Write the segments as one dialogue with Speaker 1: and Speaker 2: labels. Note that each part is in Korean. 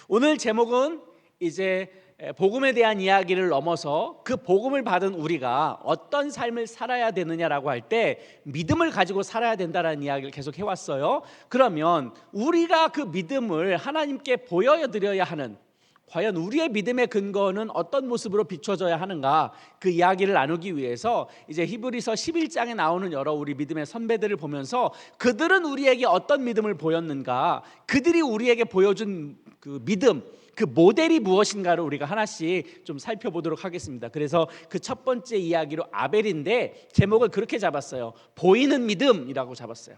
Speaker 1: 오늘 제목은 이제 복음에 대한 이야기를 넘어서 그 복음을 받은 우리가 어떤 삶을 살아야 되느냐라고 할 때 믿음을 가지고 살아야 된다라는 이야기를 계속 해왔어요. 그러면 우리가 그 믿음을 하나님께 보여드려야 하는, 과연 우리의 믿음의 근거는 어떤 모습으로 비춰져야 하는가, 그 이야기를 나누기 위해서 이제 히브리서 11장에 나오는 여러 우리 믿음의 선배들을 보면서 그들은 우리에게 어떤 믿음을 보였는가, 그들이 우리에게 보여준 그 믿음, 그 모델이 무엇인가를 우리가 하나씩 좀 살펴보도록 하겠습니다. 그래서 그 첫 번째 이야기로 아벨인데 제목을 그렇게 잡았어요. 보이는 믿음이라고 잡았어요.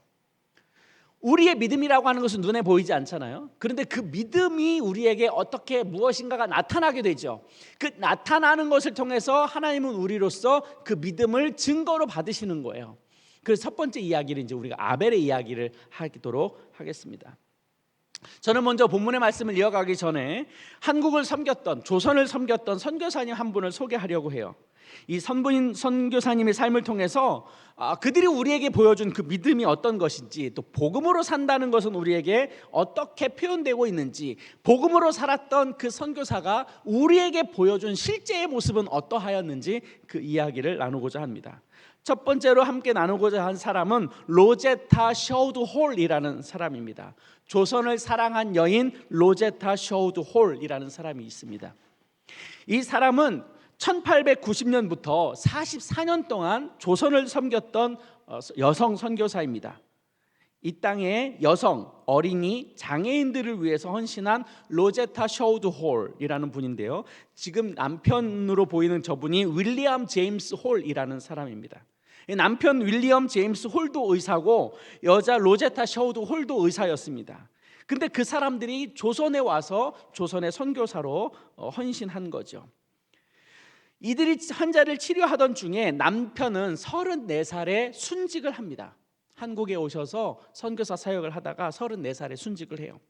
Speaker 1: 우리의 믿음이라고 하는 것은 눈에 보이지 않잖아요. 그런데 그 믿음이 우리에게 어떻게 무엇인가가 나타나게 되죠. 그 나타나는 것을 통해서 하나님은 우리로서 그 믿음을 증거로 받으시는 거예요. 그래서 첫 번째 이야기를 이제 우리가 아벨의 이야기를 하도록 하겠습니다. 저는 먼저 본문의 말씀을 이어가기 전에 한국을 섬겼던, 조선을 섬겼던 선교사님 한 분을 소개하려고 해요. 이 선부인 선교사님의 삶을 통해서 그들이 우리에게 보여준 그 믿음이 어떤 것인지, 또 복음으로 산다는 것은 우리에게 어떻게 표현되고 있는지, 복음으로 살았던 그 선교사가 우리에게 보여준 실제의 모습은 어떠하였는지 그 이야기를 나누고자 합니다. 첫 번째로 함께 나누고자 한 사람은 로제타 셔우드 홀이라는 사람입니다. 조선을 사랑한 여인 로제타 셔우드 홀이라는 사람이 있습니다. 이 사람은 1890년부터 44년 동안 조선을 섬겼던 여성 선교사입니다. 이 땅에 여성, 어린이, 장애인들을 위해서 헌신한 로제타 셔우드 홀이라는 분인데요, 지금 남편으로 보이는 저분이 윌리엄 제임스 홀이라는 사람입니다. 남편 윌리엄 제임스 홀도 의사고 여자 로제타 셔우드 홀도 의사였습니다. 근데 그 사람들이 조선에 와서 조선의 선교사로 헌신한 거죠. 이들이 환자를 치료하던 중에 남편은 34살에 순직을 합니다. 한국에 오셔서 선교사 사역을 하다가 34살에 순직을 해요.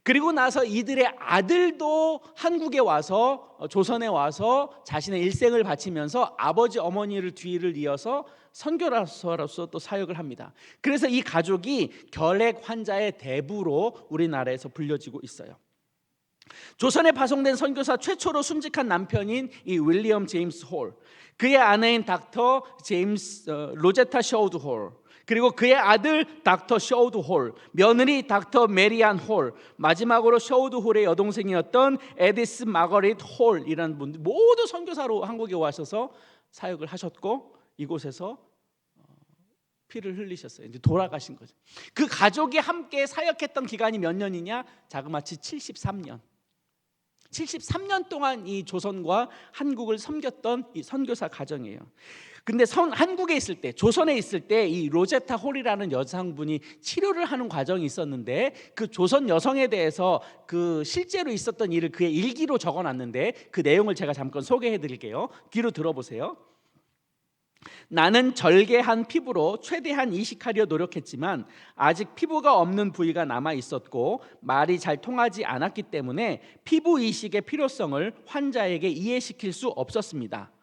Speaker 1: 그리고 나서 이들의 아들도 한국에 와서, 조선에 와서 자신의 일생을 바치면서 아버지 어머니를 뒤를 이어서 선교사로서 또 사역을 합니다. 그래서 이 가족이 결핵 환자의 대부로 우리나라에서 불려지고 있어요. 조선에 파송된 선교사 최초로 순직한 남편인 이 윌리엄 제임스 홀, 그의 아내인 닥터 로제타 셔우드 홀, 그리고 그의 아들 닥터 셔우드 홀, 며느리 닥터 메리안 홀, 마지막으로 셔우드 홀의 여동생이었던 에디스 마거릿 홀이라는 분들 모두 선교사로 한국에 와셔서 사역을 하셨고 이곳에서 피를 흘리셨어요. 이제 돌아가신 거죠. 그 가족이 함께 사역했던 기간이 몇 년이냐? 자그마치 73년. 73년 동안 이 조선과 한국을 섬겼던 이 선교사 가정이에요. 근데 한국에 있을 때, 조선에 있을 때 이 로제타 홀이라는 여성분이 치료를 하는 과정이 있었는데, 그 조선 여성에 대해서 그 실제로 있었던 일을 그의 일기로 적어놨는데 그 내용을 제가 잠깐 소개해드릴게요. 귀로 들어보세요. 나는 절개한 피부로 최대한 이식하려 노력했지만 아직 피부가 없는 부위가 남아 있었고 말이 잘 통하지 않았기 때문에 피부 이식의 필요성을 환자에게 이해시킬 수 없었습니다.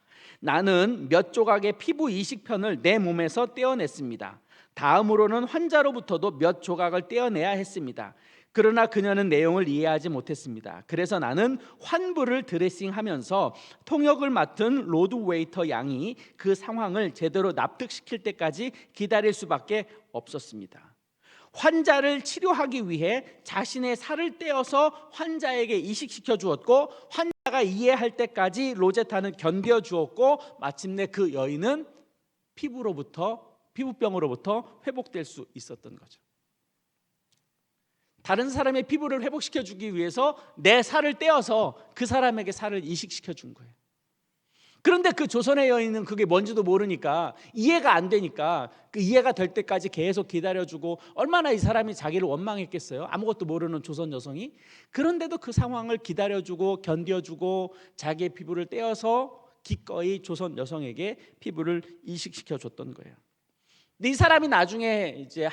Speaker 1: 나는 몇 조각의 피부 이식편을 내 몸에서 떼어냈습니다. 다음으로는 환자로부터도 몇 조각을 떼어내야 했습니다. 그러나 그녀는 내용을 이해하지 못했습니다. 그래서 나는 환부를 드레싱하면서 통역을 맡은 로드 웨이터 양이 그 상황을 제대로 납득시킬 때까지 기다릴 수밖에 없었습니다. 환자를 치료하기 위해 자신의 살을 떼어서 환자에게 이식시켜 주었고 환자가 이해할 때까지 로제타는 견뎌 주었고 마침내 그 여인은 피부병으로부터 회복될 수 있었던 거죠. 다른 사람의 피부를 회복시켜 주기 위해서 내 살을 떼어서 그 사람에게 살을 이식시켜 준 거예요. 그런데 그 조선의 여인은 그게 뭔지도 모르니까, 이해가 안 되니까 그 이해가 될 때까지 계속 기다려주고, 얼마나 이 사람이 자기를 원망했겠어요. 아무것도 모르는 조선 여성이. 그런데도 그 상황을 기다려주고 견뎌주고 자기의 피부를 떼어서 기꺼이 조선 여성에게 피부를 이식시켜 줬던 거예요. 근데 이 사람이 나중에 이제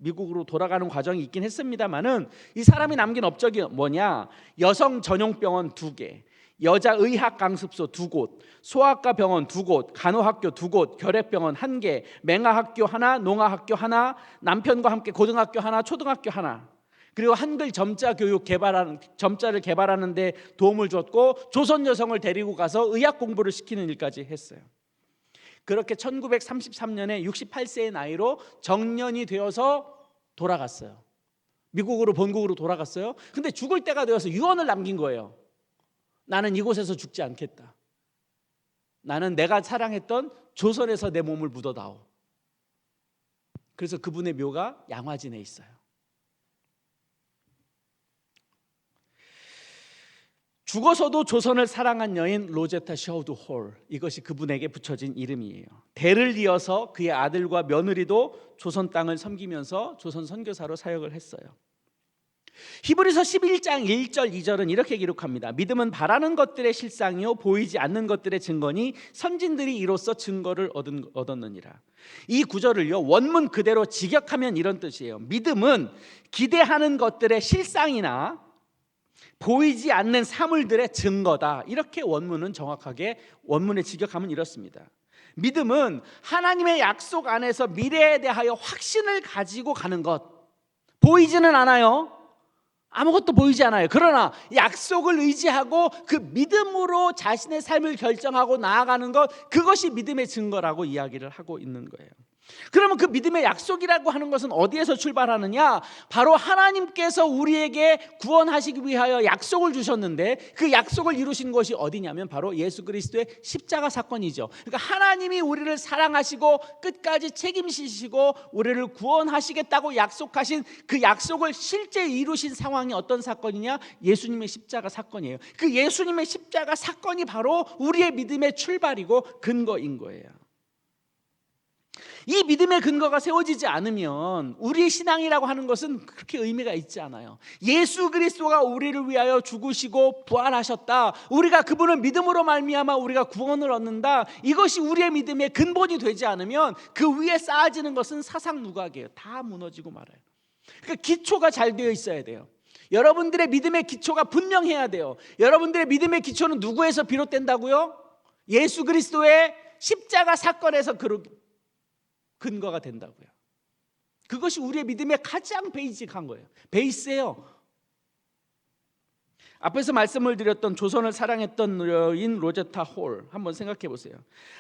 Speaker 1: 미국으로 돌아가는 과정이 있긴 했습니다만은 이 사람이 남긴 업적이 뭐냐? 여성 전용 병원 2개, 여자 의학 강습소 2곳, 소아과 병원 2곳, 간호학교 2곳, 결핵병원 1개, 맹아학교 1, 농아학교 1, 남편과 함께 고등학교 1, 초등학교 1. 그리고 한글 점자 교육 점자를 개발하는 데 도움을 줬고 조선 여성을 데리고 가서 의학 공부를 시키는 일까지 했어요. 그렇게 1933년에 68세의 나이로 정년이 되어서 돌아갔어요. 미국으로 본국으로 돌아갔어요. 근데 죽을 때가 되어서 유언을 남긴 거예요. 나는 이곳에서 죽지 않겠다. 나는 내가 사랑했던 조선에서 내 몸을 묻어다오. 그래서 그분의 묘가 양화진에 있어요. 죽어서도 조선을 사랑한 여인 로제타 셔우드 홀, 이것이 그분에게 붙여진 이름이에요. 대를 이어서 그의 아들과 며느리도 조선 땅을 섬기면서 조선 선교사로 사역을 했어요. 히브리서 11장 1절 2절은 이렇게 기록합니다. 믿음은 바라는 것들의 실상이요 보이지 않는 것들의 증거니 선진들이 이로써 증거를 얻었느니라. 이 구절을요 원문 그대로 직역하면 이런 뜻이에요. 믿음은 기대하는 것들의 실상이나 보이지 않는 사물들의 증거다. 이렇게 원문은 정확하게 원문에 직역하면 이렇습니다. 믿음은 하나님의 약속 안에서 미래에 대하여 확신을 가지고 가는 것. 보이지는 않아요. 아무것도 보이지 않아요. 그러나 약속을 의지하고 그 믿음으로 자신의 삶을 결정하고 나아가는 것, 그것이 믿음의 증거라고 이야기를 하고 있는 거예요. 그러면 그 믿음의 약속이라고 하는 것은 어디에서 출발하느냐? 바로 하나님께서 우리에게 구원하시기 위하여 약속을 주셨는데 그 약속을 이루신 것이 어디냐면 바로 예수 그리스도의 십자가 사건이죠. 그러니까 하나님이 우리를 사랑하시고 끝까지 책임지시고 우리를 구원하시겠다고 약속하신 그 약속을 실제 이루신 상황이 어떤 사건이냐? 예수님의 십자가 사건이에요. 그 예수님의 십자가 사건이 바로 우리의 믿음의 출발이고 근거인 거예요. 이 믿음의 근거가 세워지지 않으면 우리의 신앙이라고 하는 것은 그렇게 의미가 있지 않아요. 예수 그리스도가 우리를 위하여 죽으시고 부활하셨다. 우리가 그분을 믿음으로 말미암아 우리가 구원을 얻는다. 이것이 우리의 믿음의 근본이 되지 않으면 그 위에 쌓아지는 것은 사상누각이에요. 다 무너지고 말아요. 그러니까 기초가 잘 되어 있어야 돼요. 여러분들의 믿음의 기초가 분명해야 돼요. 여러분들의 믿음의 기초는 누구에서 비롯된다고요? 예수 그리스도의 십자가 사건에서 근거가 된다고요. 그것이 우리의 믿음의 가장 베이직한 거예요. 베이스예요. 앞에서 말씀을 드렸던 조선을 사랑했던 여인 로제타 홀 한번 생각해 보세요.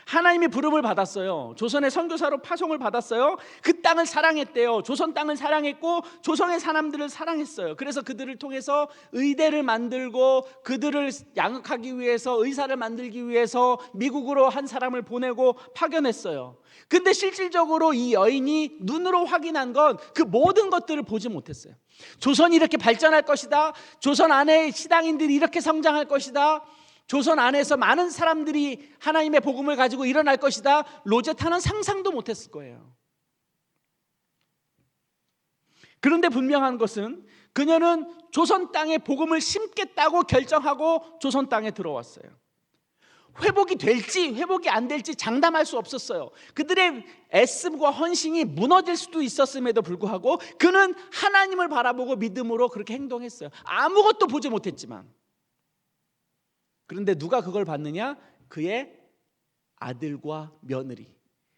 Speaker 1: 하나님의 부름을 받았어요. 조선의 선교사로 파송을 받았어요. 그 땅을 사랑했대요. 조선 땅을 사랑했고 조선의 사람들을 사랑했어요. 그래서 그들을 통해서 의대를 만들고 그들을 양육하기 위해서 의사를 만들기 위해서 미국으로 한 사람을 보내고 파견했어요. 근데 실질적으로 이 여인이 눈으로 확인한 건 그 모든 것들을 보지 못했어요. 조선이 이렇게 발전할 것이다. 조선 안에 시당인들이 이렇게 성장할 것이다. 조선 안에서 많은 사람들이 하나님의 복음을 가지고 일어날 것이다. 로제타는 상상도 못했을 거예요. 그런데 분명한 것은 그녀는 조선 땅에 복음을 심겠다고 결정하고 조선 땅에 들어왔어요. 회복이 될지 회복이 안 될지 장담할 수 없었어요. 그들의 애씀과 헌신이 무너질 수도 있었음에도 불구하고 그는 하나님을 바라보고 믿음으로 그렇게 행동했어요. 아무것도 보지 못했지만. 그런데 누가 그걸 봤느냐? 그의 아들과 며느리,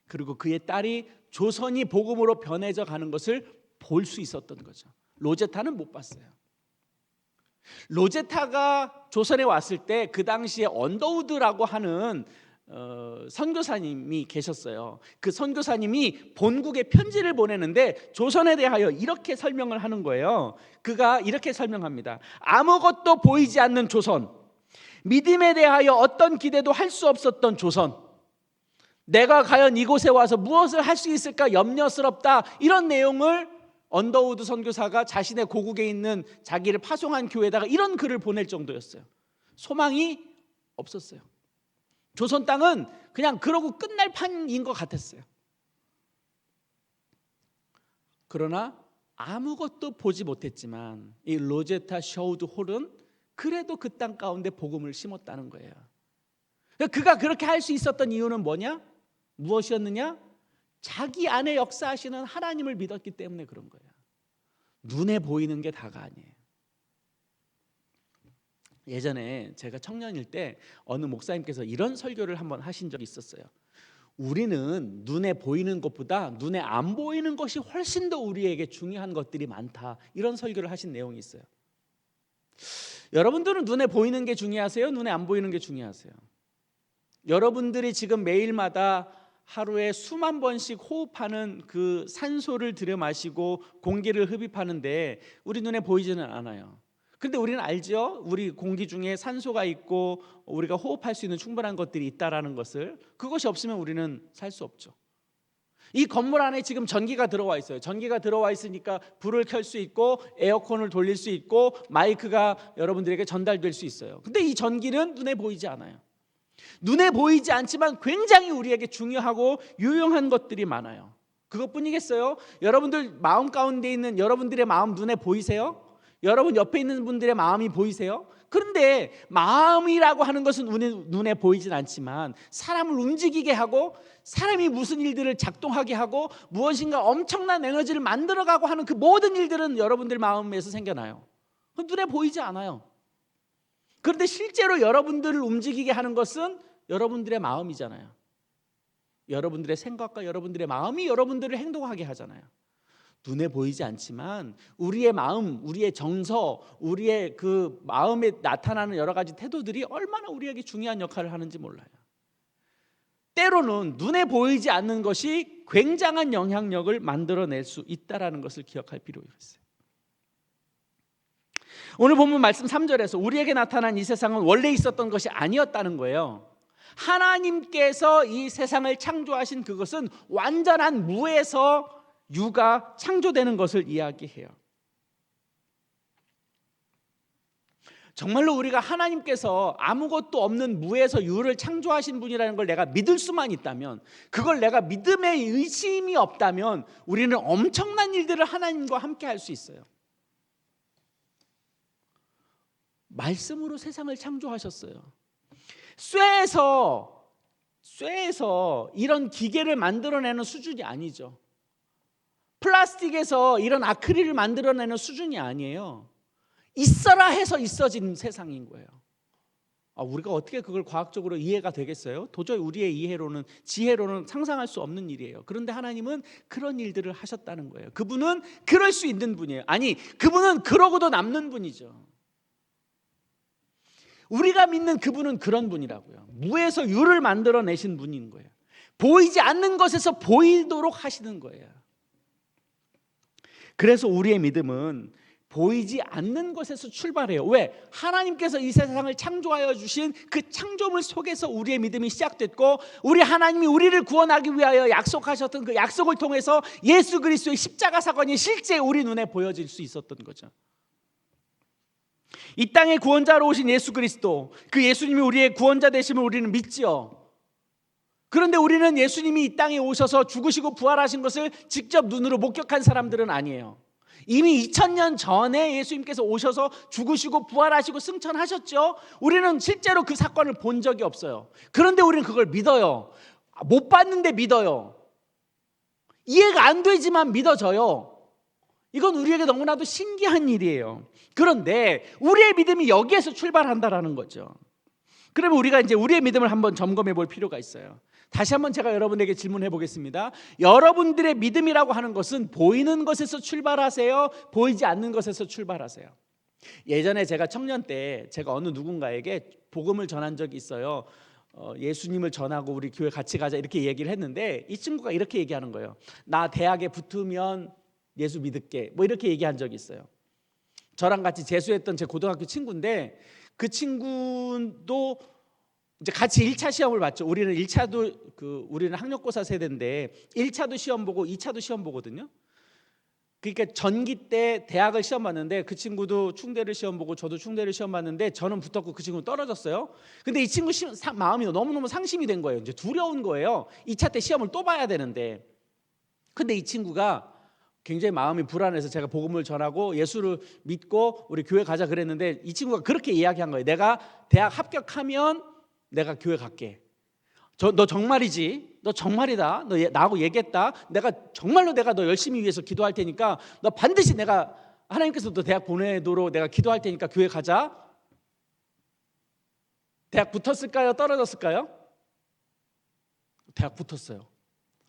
Speaker 1: 그리고 그의 딸이 조선이 복음으로 변해져 가는 것을 볼 수 있었던 거죠. 로제타는 못 봤어요. 로제타가 조선에 왔을 때 그 당시에 언더우드라고 하는 선교사님이 계셨어요. 그 선교사님이 본국에 편지를 보내는데 조선에 대하여 이렇게 설명을 하는 거예요. 그가 이렇게 설명합니다. 아무것도 보이지 않는 조선, 믿음에 대하여 어떤 기대도 할 수 없었던 조선, 내가 과연 이곳에 와서 무엇을 할 수 있을까 염려스럽다, 이런 내용을 언더우드 선교사가 자신의 고국에 있는 자기를 파송한 교회에다가 이런 글을 보낼 정도였어요. 소망이 없었어요. 조선 땅은 그냥 그러고 끝날 판인 것 같았어요. 그러나 아무것도 보지 못했지만 이 로제타 셔우드 홀은 그래도 그 땅 가운데 복음을 심었다는 거예요. 그가 그렇게 할 수 있었던 이유는 뭐냐? 무엇이었느냐? 자기 안에 역사하시는 하나님을 믿었기 때문에 그런 거예요. 눈에 보이는 게 다가 아니에요. 예전에 제가 청년일 때 어느 목사님께서 이런 설교를 한번 하신 적이 있었어요. 우리는 눈에 보이는 것보다 눈에 안 보이는 것이 훨씬 더 우리에게 중요한 것들이 많다. 이런 설교를 하신 내용이 있어요. 여러분들은 눈에 보이는 게 중요하세요? 눈에 안 보이는 게 중요하세요? 여러분들이 지금 매일마다 하루에 수만 번씩 호흡하는 그 산소를 들여 마시고 공기를 흡입하는데 우리 눈에 보이지는 않아요. 근데 우리는 알죠? 우리 공기 중에 산소가 있고 우리가 호흡할 수 있는 충분한 것들이 있다라는 것을. 그것이 없으면 우리는 살 수 없죠. 이 건물 안에 지금 전기가 들어와 있어요. 전기가 들어와 있으니까 불을 켤 수 있고 에어컨을 돌릴 수 있고 마이크가 여러분들에게 전달될 수 있어요. 근데 이 전기는 눈에 보이지 않아요. 눈에 보이지 않지만 굉장히 우리에게 중요하고 유용한 것들이 많아요. 그것뿐이겠어요? 여러분들 마음 가운데 있는 여러분들의 마음 눈에 보이세요? 여러분 옆에 있는 분들의 마음이 보이세요? 그런데 마음이라고 하는 것은 눈에 보이진 않지만 사람을 움직이게 하고 사람이 무슨 일들을 작동하게 하고 무엇인가 엄청난 에너지를 만들어가고 하는 그 모든 일들은 여러분들 마음에서 생겨나요. 눈에 보이지 않아요. 그런데 실제로 여러분들을 움직이게 하는 것은 여러분들의 마음이잖아요. 여러분들의 생각과 여러분들의 마음이 여러분들을 행동하게 하잖아요. 눈에 보이지 않지만 우리의 마음, 우리의 정서, 우리의 그 마음에 나타나는 여러 가지 태도들이 얼마나 우리에게 중요한 역할을 하는지 몰라요. 때로는 눈에 보이지 않는 것이 굉장한 영향력을 만들어낼 수 있다는 것을 기억할 필요가 있어요. 오늘 본문 말씀 3절에서 우리에게 나타난 이 세상은 원래 있었던 것이 아니었다는 거예요. 하나님께서 이 세상을 창조하신 그것은 완전한 무에서 유가 창조되는 것을 이야기해요. 정말로 우리가 하나님께서 아무것도 없는 무에서 유를 창조하신 분이라는 걸 내가 믿을 수만 있다면, 그걸 내가 믿음에 의심이 없다면 우리는 엄청난 일들을 하나님과 함께 할 수 있어요. 말씀으로 세상을 창조하셨어요. 쇠에서 이런 기계를 만들어내는 수준이 아니죠. 플라스틱에서 이런 아크릴을 만들어내는 수준이 아니에요. 있어라 해서 있어진 세상인 거예요. 우리가 어떻게 그걸 과학적으로 이해가 되겠어요? 도저히 우리의 이해로는, 지혜로는 상상할 수 없는 일이에요. 그런데 하나님은 그런 일들을 하셨다는 거예요. 그분은 그럴 수 있는 분이에요. 아니, 그분은 그러고도 남는 분이죠. 우리가 믿는 그분은 그런 분이라고요. 무에서 유를 만들어내신 분인 거예요. 보이지 않는 것에서 보이도록 하시는 거예요. 그래서 우리의 믿음은 보이지 않는 것에서 출발해요. 왜? 하나님께서 이 세상을 창조하여 주신 그 창조물 속에서 우리의 믿음이 시작됐고, 우리 하나님이 우리를 구원하기 위하여 약속하셨던 그 약속을 통해서 예수 그리스도의 십자가 사건이 실제 우리 눈에 보여질 수 있었던 거죠. 이 땅의 구원자로 오신 예수 그리스도, 그 예수님이 우리의 구원자 되심을 우리는 믿지요. 그런데 우리는 예수님이 이 땅에 오셔서 죽으시고 부활하신 것을 직접 눈으로 목격한 사람들은 아니에요. 이미 2000년 전에 예수님께서 오셔서 죽으시고 부활하시고 승천하셨죠. 우리는 실제로 그 사건을 본 적이 없어요. 그런데 우리는 그걸 믿어요. 못 봤는데 믿어요. 이해가 안 되지만 믿어져요. 이건 우리에게 너무나도 신기한 일이에요. 그런데 우리의 믿음이 여기에서 출발한다라는 거죠. 그러면 우리가 이제 우리의 믿음을 한번 점검해 볼 필요가 있어요. 다시 한번 제가 여러분에게 질문해 보겠습니다. 여러분들의 믿음이라고 하는 것은 보이는 것에서 출발하세요? 보이지 않는 것에서 출발하세요? 예전에 제가 청년 때 제가 어느 누군가에게 복음을 전한 적이 있어요. 예수님을 전하고 우리 교회 같이 가자 이렇게 얘기를 했는데 이 친구가 이렇게 얘기하는 거예요. 나 대학에 붙으면 예수 믿을게, 뭐 이렇게 얘기한 적이 있어요. 저랑 같이 재수했던 제 고등학교 친구인데 그 친구도 이제 같이 1차 시험을 봤죠. 우리는 1차도 우리는 학력고사 세대인데 1차도 시험 보고 2차도 시험 보거든요. 그러니까 전기 때 대학을 시험 봤는데 그 친구도 충대를 시험 보고 저도 충대를 시험 봤는데 저는 붙었고 그 친구는 떨어졌어요. 근데 이 친구 마음이 너무너무 상심이 된 거예요. 이제 두려운 거예요. 2차 때 시험을 또 봐야 되는데. 근데 이 친구가 굉장히 마음이 불안해서 제가 복음을 전하고 예수를 믿고 우리 교회 가자 그랬는데 이 친구가 그렇게 이야기한 거예요. 내가 대학 합격하면 내가 교회 갈게. 너 정말이지? 너 정말이다. 너 나하고 얘기했다. 내가 정말로 내가 너 열심히 위해서 기도할 테니까 너 반드시 내가 하나님께서 너 대학 보내도록 내가 기도할 테니까 교회 가자. 대학 붙었을까요? 떨어졌을까요? 대학 붙었어요.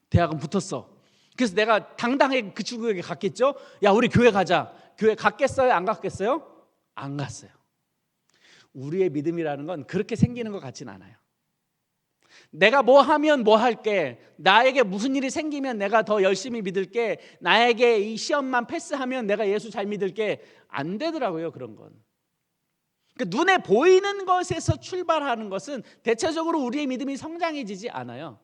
Speaker 1: 대학은 붙었어. 그래서 내가 당당하게 그 친구에게 갔겠죠. 야, 우리 교회 가자. 교회 갔겠어요? 안 갔겠어요? 안 갔어요. 우리의 믿음이라는 건 그렇게 생기는 것 같진 않아요. 내가 뭐 하면 뭐 할게, 나에게 무슨 일이 생기면 내가 더 열심히 믿을게, 나에게 이 시험만 패스하면 내가 예수 잘 믿을게, 안 되더라고요. 그런 건. 그러니까 눈에 보이는 것에서 출발하는 것은 대체적으로 우리의 믿음이 성장해지지 않아요.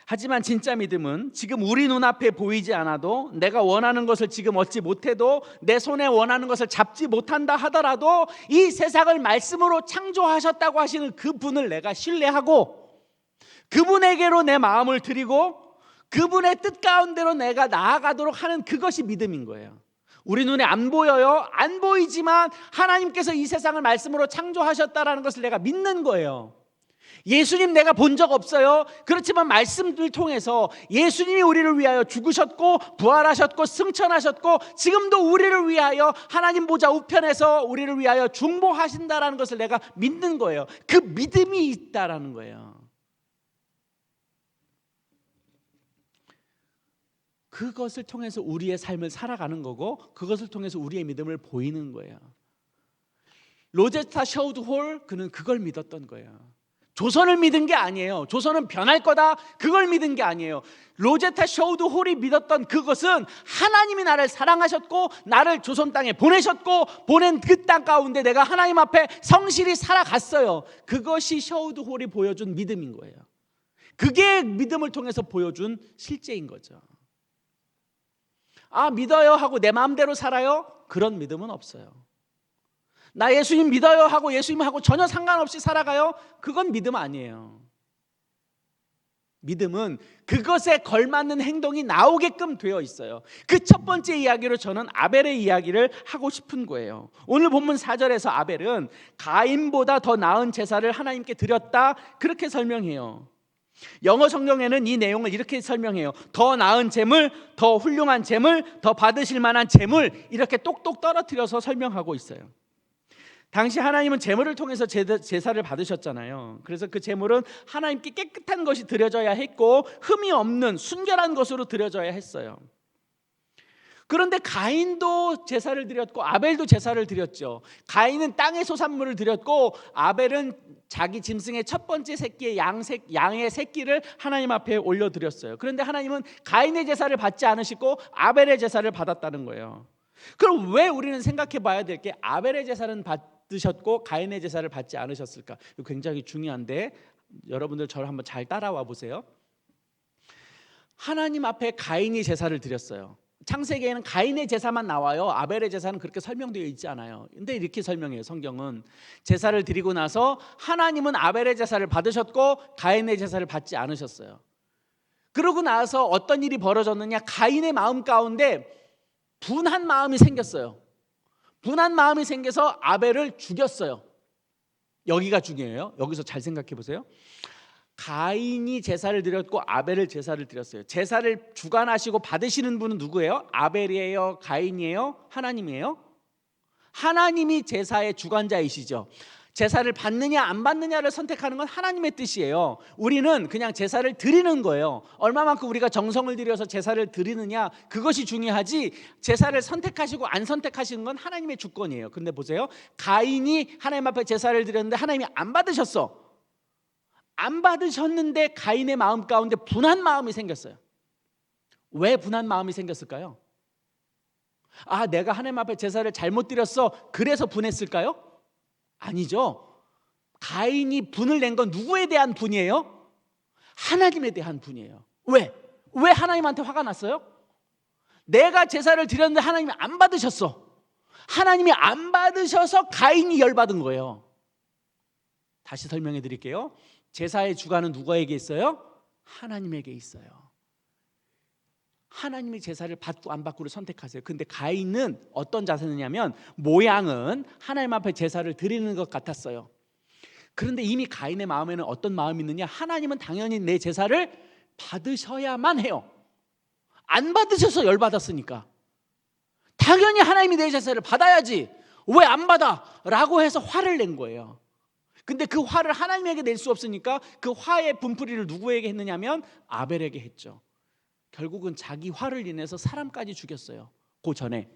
Speaker 1: 하지만 진짜 믿음은 지금 우리 눈앞에 보이지 않아도, 내가 원하는 것을 지금 얻지 못해도, 내 손에 원하는 것을 잡지 못한다 하더라도 이 세상을 말씀으로 창조하셨다고 하시는 그분을 내가 신뢰하고 그분에게로 내 마음을 드리고 그분의 뜻 가운데로 내가 나아가도록 하는 그것이 믿음인 거예요. 우리 눈에 안 보여요. 안 보이지만 하나님께서 이 세상을 말씀으로 창조하셨다라는 것을 내가 믿는 거예요. 예수님 내가 본 적 없어요. 그렇지만 말씀을 통해서 예수님이 우리를 위하여 죽으셨고 부활하셨고 승천하셨고 지금도 우리를 위하여 하나님 보좌 우편에서 우리를 위하여 중보하신다라는 것을 내가 믿는 거예요. 그 믿음이 있다라는 거예요. 그것을 통해서 우리의 삶을 살아가는 거고 그것을 통해서 우리의 믿음을 보이는 거예요. 로제타 셔우드 홀, 그는 그걸 믿었던 거예요. 조선을 믿은 게 아니에요. 조선은 변할 거다, 그걸 믿은 게 아니에요. 로제타 셔우드 홀이 믿었던 그것은 하나님이 나를 사랑하셨고 나를 조선 땅에 보내셨고 보낸 그 땅 가운데 내가 하나님 앞에 성실히 살아갔어요. 그것이 셔우드 홀이 보여준 믿음인 거예요. 그게 믿음을 통해서 보여준 실제인 거죠. 아, 믿어요 하고 내 마음대로 살아요? 그런 믿음은 없어요. 나 예수님 믿어요 하고 예수님하고 전혀 상관없이 살아가요? 그건 믿음 아니에요. 믿음은 그것에 걸맞는 행동이 나오게끔 되어 있어요. 그 첫 번째 이야기로 저는 아벨의 이야기를 하고 싶은 거예요. 오늘 본문 4절에서 아벨은 가인보다 더 나은 제사를 하나님께 드렸다, 그렇게 설명해요. 영어 성경에는 이 내용을 이렇게 설명해요. 더 나은 제물, 더 훌륭한 제물, 더 받으실 만한 제물, 이렇게 똑똑 떨어뜨려서 설명하고 있어요. 당시 하나님은 제물을 통해서 제사를 받으셨잖아요. 그래서 그 제물은 하나님께 깨끗한 것이 드려져야 했고 흠이 없는 순결한 것으로 드려져야 했어요. 그런데 가인도 제사를 드렸고 아벨도 제사를 드렸죠. 가인은 땅의 소산물을 드렸고 아벨은 자기 짐승의 첫 번째 새끼의 양의 새끼를 하나님 앞에 올려드렸어요. 그런데 하나님은 가인의 제사를 받지 않으시고 아벨의 제사를 받았다는 거예요. 그럼 왜 우리는 생각해 봐야 될 게 아벨의 제사는 받으셨고 가인의 제사를 받지 않으셨을까? 이거 굉장히 중요한데 여러분들 저를 한번 잘 따라와 보세요. 하나님 앞에 가인이 제사를 드렸어요. 창세기에는 가인의 제사만 나와요. 아벨의 제사는 그렇게 설명되어 있지 않아요. 근데 이렇게 설명해요. 성경은 제사를 드리고 나서 하나님은 아벨의 제사를 받으셨고 가인의 제사를 받지 않으셨어요. 그러고 나서 어떤 일이 벌어졌느냐? 가인의 마음 가운데 분한 마음이 생겼어요. 분한 마음이 생겨서 아벨을 죽였어요. 여기가 중요해요. 여기서 잘 생각해 보세요. 가인이 제사를 드렸고 아벨을 제사를 드렸어요. 제사를 주관하시고 받으시는 분은 누구예요? 아벨이에요? 가인이에요? 하나님이에요? 하나님이 제사의 주관자이시죠. 제사를 받느냐 안 받느냐를 선택하는 건 하나님의 뜻이에요. 우리는 그냥 제사를 드리는 거예요. 얼마만큼 우리가 정성을 들여서 제사를 드리느냐, 그것이 중요하지 제사를 선택하시고 안 선택하시는 건 하나님의 주권이에요. 근데 보세요. 가인이 하나님 앞에 제사를 드렸는데 하나님이 안 받으셨어. 안 받으셨는데 가인의 마음 가운데 분한 마음이 생겼어요. 왜 분한 마음이 생겼을까요? 아, 내가 하나님 앞에 제사를 잘못 드렸어, 그래서 분했을까요? 아니죠. 가인이 분을 낸 건 누구에 대한 분이에요? 하나님에 대한 분이에요. 왜? 왜 하나님한테 화가 났어요? 내가 제사를 드렸는데 하나님이 안 받으셨어. 하나님이 안 받으셔서 가인이 열받은 거예요. 다시 설명해 드릴게요. 제사의 주관은 누구에게 있어요? 하나님에게 있어요. 하나님이 제사를 받고 안 받고를 선택하세요. 근데 가인은 어떤 자세냐면 모양은 하나님 앞에 제사를 드리는 것 같았어요. 그런데 이미 가인의 마음에는 어떤 마음이 있느냐? 하나님은 당연히 내 제사를 받으셔야만 해요. 안 받으셔서 열받았으니까 당연히 하나님이 내 제사를 받아야지, 왜 안 받아? 라고 해서 화를 낸 거예요. 근데 그 화를 하나님에게 낼 수 없으니까 그 화의 분풀이를 누구에게 했느냐면 아벨에게 했죠. 결국은 자기 화를 인해서 사람까지 죽였어요. 그 전에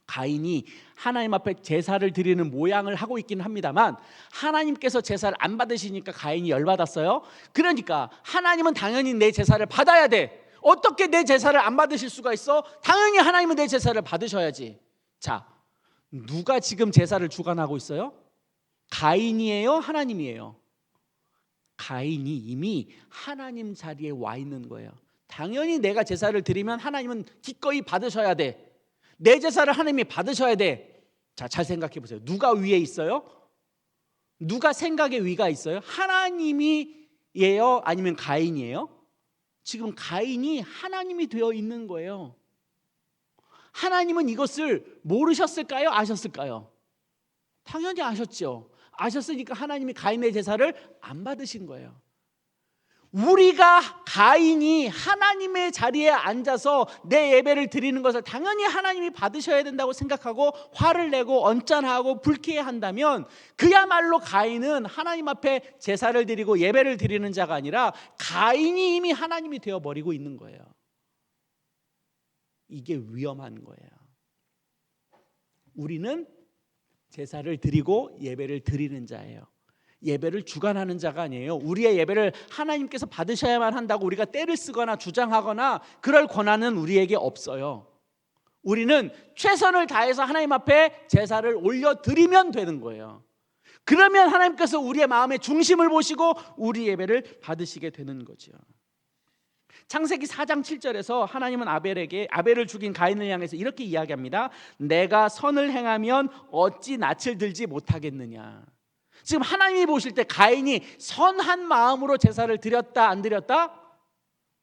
Speaker 1: 가인이 하나님 앞에 제사를 드리는 모양을 하고 있기는 합니다만 하나님께서 제사를 안 받으시니까 가인이 열받았어요. 그러니까 하나님은 당연히 내 제사를 받아야 돼. 어떻게 내 제사를 안 받으실 수가 있어? 당연히 하나님은 내 제사를 받으셔야지. 자, 누가 지금 제사를 주관하고 있어요? 가인이에요? 하나님이에요? 가인이 이미 하나님 자리에 와 있는 거예요. 당연히 내가 제사를 드리면 하나님은 기꺼이 받으셔야 돼. 내 제사를 하나님이 받으셔야 돼. 자, 잘 생각해 보세요. 누가 위에 있어요? 누가 생각의 위가 있어요? 하나님이에요? 아니면 가인이에요? 지금 가인이 하나님이 되어 있는 거예요. 하나님은 이것을 모르셨을까요? 아셨을까요? 당연히 아셨죠. 아셨으니까 하나님이 가인의 제사를 안 받으신 거예요. 우리가 가인이 하나님의 자리에 앉아서 내 예배를 드리는 것을 당연히 하나님이 받으셔야 된다고 생각하고 화를 내고 언짢아하고 불쾌해한다면 그야말로 가인은 하나님 앞에 제사를 드리고 예배를 드리는 자가 아니라 가인이 이미 하나님이 되어버리고 있는 거예요. 이게 위험한 거예요. 우리는 제사를 드리고 예배를 드리는 자예요. 예배를 주관하는 자가 아니에요. 우리의 예배를 하나님께서 받으셔야만 한다고 우리가 때를 쓰거나 주장하거나 그럴 권한은 우리에게 없어요. 우리는 최선을 다해서 하나님 앞에 제사를 올려드리면 되는 거예요. 그러면 하나님께서 우리의 마음의 중심을 보시고 우리 예배를 받으시게 되는 거죠. 창세기 4장 7절에서 하나님은 아벨을 죽인 가인을 향해서 이렇게 이야기합니다. 내가 선을 행하면 어찌 낯을 들지 못하겠느냐. 지금 하나님이 보실 때 가인이 선한 마음으로 제사를 드렸다 안 드렸다?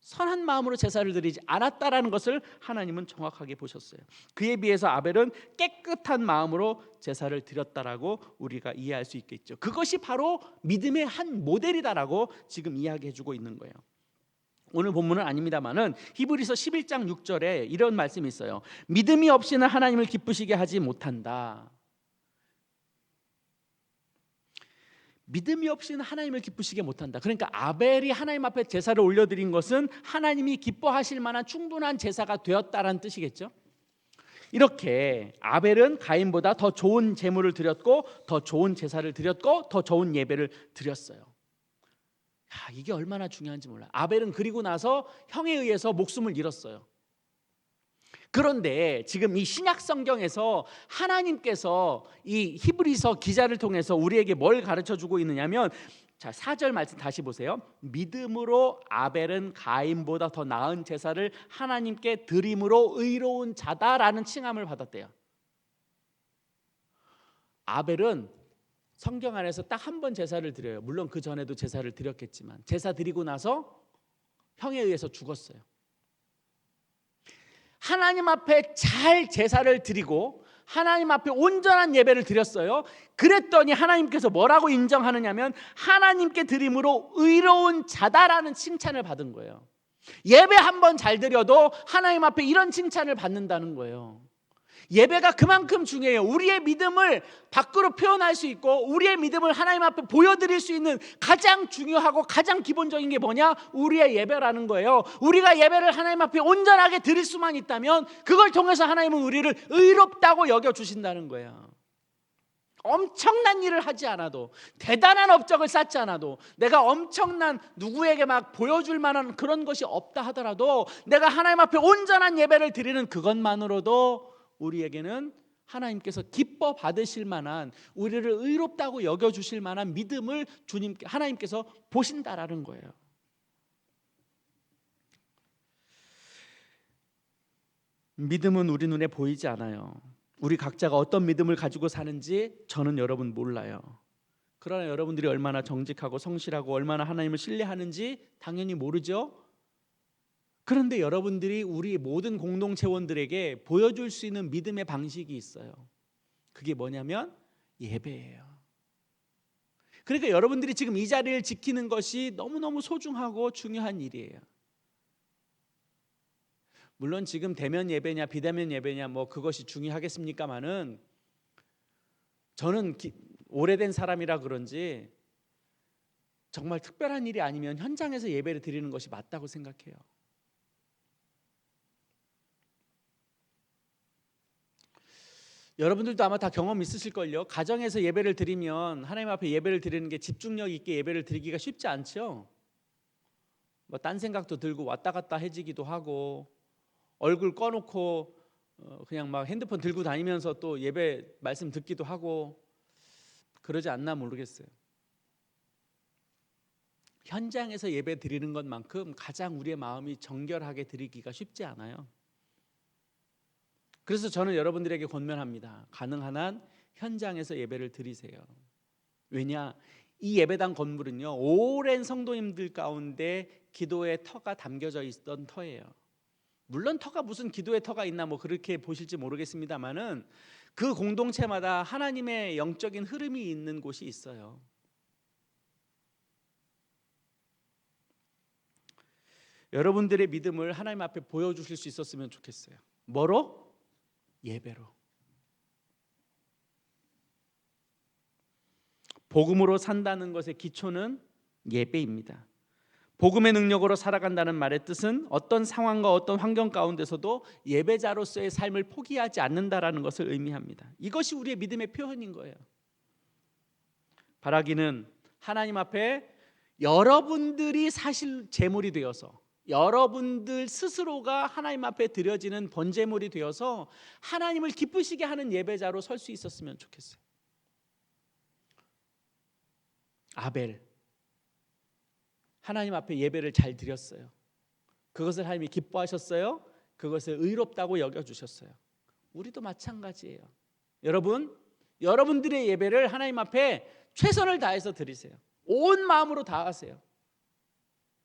Speaker 1: 선한 마음으로 제사를 드리지 않았다라는 것을 하나님은 정확하게 보셨어요. 그에 비해서 아벨은 깨끗한 마음으로 제사를 드렸다라고 우리가 이해할 수 있겠죠. 그것이 바로 믿음의 한 모델이다라고 지금 이야기해주고 있는 거예요. 오늘 본문은 아닙니다만은 히브리서 11장 6절에 이런 말씀이 있어요. 믿음이 없이는 하나님을 기쁘시게 하지 못한다. 믿음이 없이는 하나님을 기쁘시게 못한다. 그러니까 아벨이 하나님 앞에 제사를 올려드린 것은 하나님이 기뻐하실 만한 충분한 제사가 되었다라는 뜻이겠죠. 이렇게 아벨은 가인보다 더 좋은 제물을 드렸고 더 좋은 제사를 드렸고 더 좋은 예배를 드렸어요. 이게 얼마나 중요한지 몰라요. 아벨은 그리고 나서 형에 의해서 목숨을 잃었어요. 그런데 지금 이 신약 성경에서 하나님께서 이 히브리서 기자를 통해서 우리에게 뭘 가르쳐 주고 있느냐면, 자, 4절 말씀 다시 보세요. 믿음으로 아벨은 가인보다 더 나은 제사를 하나님께 드림으로 의로운 자다라는 칭함을 받았대요. 아벨은 성경 안에서 딱 한 번 제사를 드려요. 물론 그 전에도 제사를 드렸겠지만 제사 드리고 나서 형에 의해서 죽었어요. 하나님 앞에 잘 제사를 드리고 하나님 앞에 온전한 예배를 드렸어요. 그랬더니 하나님께서 뭐라고 인정하느냐면 하나님께 드림으로 의로운 자다라는 칭찬을 받은 거예요. 예배 한 번 잘 드려도 하나님 앞에 이런 칭찬을 받는다는 거예요. 예배가 그만큼 중요해요. 우리의 믿음을 밖으로 표현할 수 있고 우리의 믿음을 하나님 앞에 보여드릴 수 있는 가장 중요하고 가장 기본적인 게 뭐냐? 우리의 예배라는 거예요. 우리가 예배를 하나님 앞에 온전하게 드릴 수만 있다면 그걸 통해서 하나님은 우리를 의롭다고 여겨주신다는 거예요. 엄청난 일을 하지 않아도, 대단한 업적을 쌓지 않아도, 내가 엄청난 누구에게 막 보여줄 만한 그런 것이 없다 하더라도 내가 하나님 앞에 온전한 예배를 드리는 그것만으로도 우리에게는 하나님께서 기뻐 받으실 만한, 우리를 의롭다고 여겨주실 만한 믿음을 하나님께서 보신다라는 거예요. 믿음은 우리 눈에 보이지 않아요. 우리 각자가 어떤 믿음을 가지고 사는지 저는 여러분 몰라요. 그러나 여러분들이 얼마나 정직하고 성실하고 얼마나 하나님을 신뢰하는지 당연히 모르죠. 그런데 여러분들이 우리 모든 공동체원들에게 보여줄 수 있는 믿음의 방식이 있어요. 그게 뭐냐면 예배예요. 그러니까 여러분들이 지금 이 자리를 지키는 것이 너무너무 소중하고 중요한 일이에요. 물론 지금 대면 예배냐 비대면 예배냐 뭐 그것이 중요하겠습니까마는 저는 오래된 사람이라 그런지 정말 특별한 일이 아니면 현장에서 예배를 드리는 것이 맞다고 생각해요. 여러분들도 아마 다 경험 있으실걸요. 가정에서 예배를 드리면 하나님 앞에 예배를 드리는 게 집중력 있게 예배를 드리기가 쉽지 않죠. 뭐 딴 생각도 들고 왔다 갔다 해지기도 하고 얼굴 꺼놓고 그냥 막 핸드폰 들고 다니면서 또 예배 말씀 듣기도 하고 그러지 않나 모르겠어요. 현장에서 예배 드리는 것만큼 가장 우리의 마음이 정결하게 드리기가 쉽지 않아요. 그래서 저는 여러분들에게 권면합니다. 가능한 한 현장에서 예배를 드리세요. 왜냐? 이 예배당 건물은요, 오랜 성도님들 가운데 기도의 터가 담겨져 있던 터예요. 물론 터가 무슨 기도의 터가 있나 뭐 그렇게 보실지 모르겠습니다만은 그 공동체마다 하나님의 영적인 흐름이 있는 곳이 있어요. 여러분들의 믿음을 하나님 앞에 보여주실 수 있었으면 좋겠어요. 뭐로? 예배로. 복음으로 산다는 것의 기초는 예배입니다. 복음의 능력으로 살아간다는 말의 뜻은 어떤 상황과 어떤 환경 가운데서도 예배자로서의 삶을 포기하지 않는다라는 것을 의미합니다. 이것이 우리의 믿음의 표현인 거예요. 바라기는 하나님 앞에 여러분들이 사실 제물이 되어서 여러분들 스스로가 하나님 앞에 드려지는 번제물이 되어서 하나님을 기쁘시게 하는 예배자로 설 수 있었으면 좋겠어요. 아벨 하나님 앞에 예배를 잘 드렸어요. 그것을 하나님이 기뻐하셨어요. 그것을 의롭다고 여겨주셨어요. 우리도 마찬가지예요. 여러분들의 예배를 하나님 앞에 최선을 다해서 드리세요. 온 마음으로 다하세요.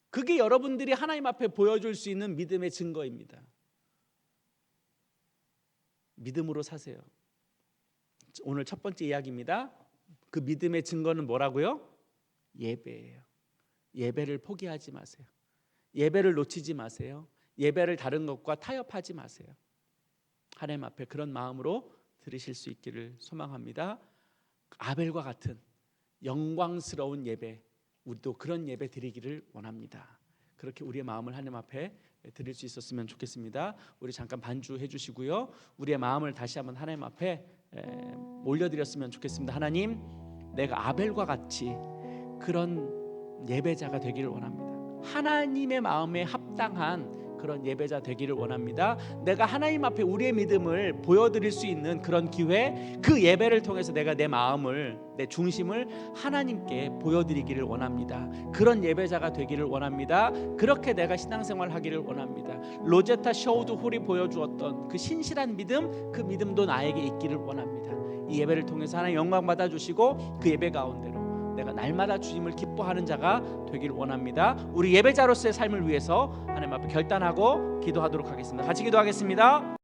Speaker 1: 그게 여러분들이 하나님 앞에 보여줄 수 있는 믿음의 증거입니다. 믿음으로 사세요. 오늘 첫 번째 이야기입니다. 그 믿음의 증거는 뭐라고요? 예배예요. 예배를 포기하지 마세요. 예배를 놓치지 마세요. 예배를 다른 것과 타협하지 마세요. 하나님 앞에 그런 마음으로 드리실 수 있기를 소망합니다. 아벨과 같은 영광스러운 예배, 우리도 그런 예배 드리기를 원합니다. 그렇게 우리의 마음을 하나님 앞에 드릴 수 있었으면 좋겠습니다. 우리 잠깐 반주해 주시고요. 우리의 마음을 다시 한번 하나님 앞에 올려드렸으면 좋겠습니다. 하나님, 내가 아벨과 같이 그런 예배자가 되기를 원합니다. 하나님의 마음에 합당한 그런 예배자 되기를 원합니다. 내가 하나님 앞에 우리의 믿음을 보여드릴 수 있는 그런 기회, 그 예배를 통해서 내가 내 마음을, 내 중심을 하나님께 보여드리기를 원합니다. 그런 예배자가 되기를 원합니다. 그렇게 내가 신앙생활 하기를 원합니다. 로제타 셔우드 홀이 보여주었던 그 신실한 믿음, 그 믿음도 나에게 있기를 원합니다. 이 예배를 통해서 하나님 영광 받아주시고 그 예배 가운데로 내가 날마다 주님을 기뻐하는 자가 되길 원합니다. 우리 예배자로서의 삶을 위해서 하나님 앞에 결단하고 기도하도록 하겠습니다. 같이 기도하겠습니다.